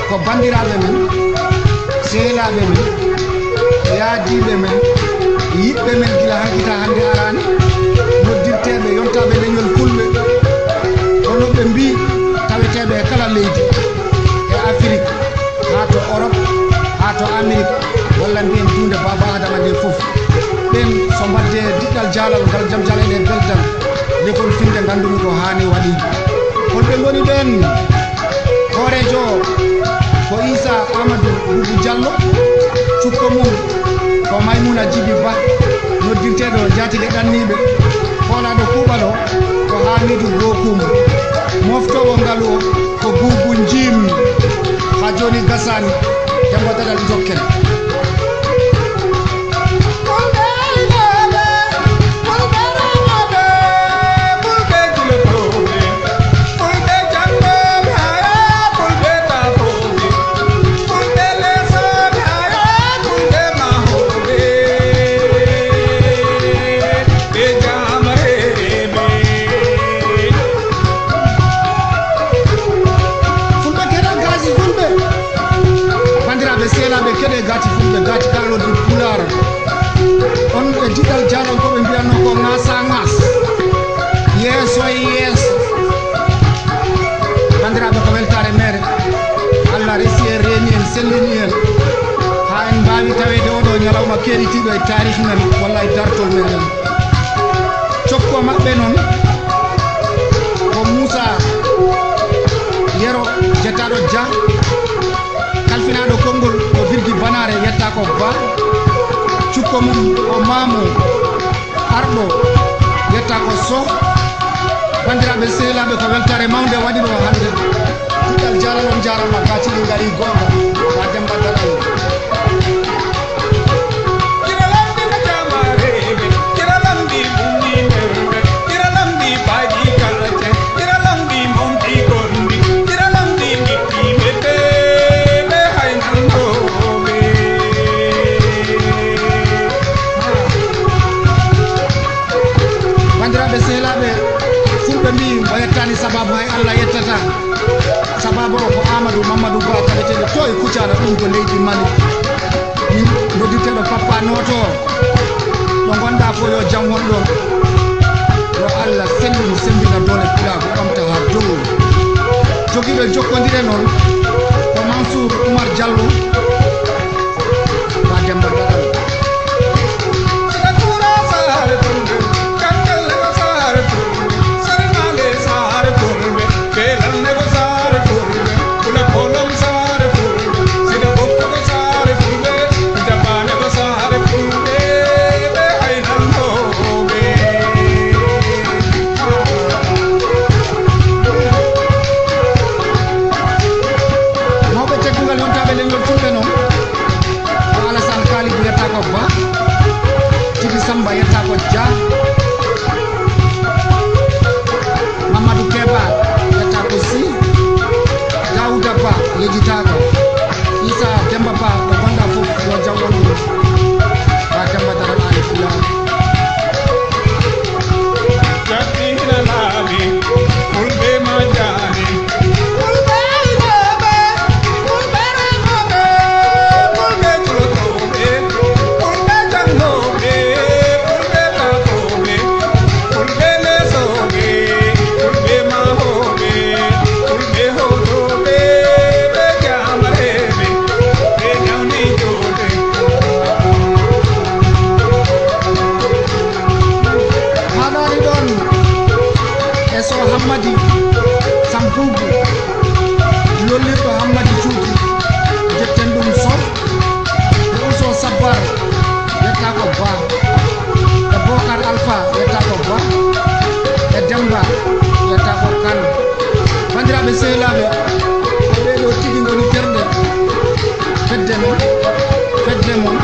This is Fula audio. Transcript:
ko bandiraɓe men sehlaɓe men yaadiɓe men yiɓɓe men gila hankita hande arani noddirteɓe yontaɓe leñol fulɓe hono ɓe mbi taweteɓe e kala leydi e Afrique ha to Europe ha to Amérique walla mbiyen dunde Baba Adama nde foof ɓen so mbadde diɗɗal jaalal ngal jam jalede beldal lekol finde gandumi ko hani waɗi holɓe goni ɓen horejo ko Isa Amadou Boubou Diallo cukko mum ko Maymouna Djibi Ba noddirteɗo jaatige ɗanniɓe hoolaɗo kuuɓalo ko Hamidou Bokoum moftowo ngalu o ko Boubou Njim ha joni gasani dembo dadal jokken gati fulɓe gati kalodi pular on ɓe diɗal jaɗon ko ɓe mbiyanno ko ngasa ngas yeeso e yeeso bandiraɓe ko weltare mere Allah resi en reeni en sellini en ha en mbawi tawede oɗo ñalawma keeritiɗo e tarih men walla e dartol meɗen cokko maɓɓe noon ko Moussa Yero jettaɗo Dia kalfinaɗo konngol o Birgui Banare yetta ko Ba cukko mum o Mamou Arɗo yetta ko Sow bandiraɓe sehlaɓe ko weltare mawde waɗi ɗo hande ɗiɗɗal jalal on jarama gatiɗi gari gonga ha Demba Dalal sababu hay Allah yettata sababu ko Amadou Mamadou Ba taweteɗo to e Kuccana ɗum ko leydi Mali min noddirteɗo Papa Noto ɗo gonɗa fo yo jam won ɗon yo Allah sellimo sembina dole pulago ɓamta ha dow joguiɓe jokkodire noon ko Mansour Oumar Diallo ba Demba Dalal Samba yetta ko Dia Mamadou Keba yetta ko Si Daouda Ba yejitako Isa Demba Ba ko gonda fof yo jawon ba Demba Dalal ali fula jatti hina labi fulbe ma jani yetta ko Ba e Bokar Alpha yetta ko Ba e Demba yetta ko Kan bandiraɓe sehilaɓe ɓeɗo tigi goni terɗe fedde mon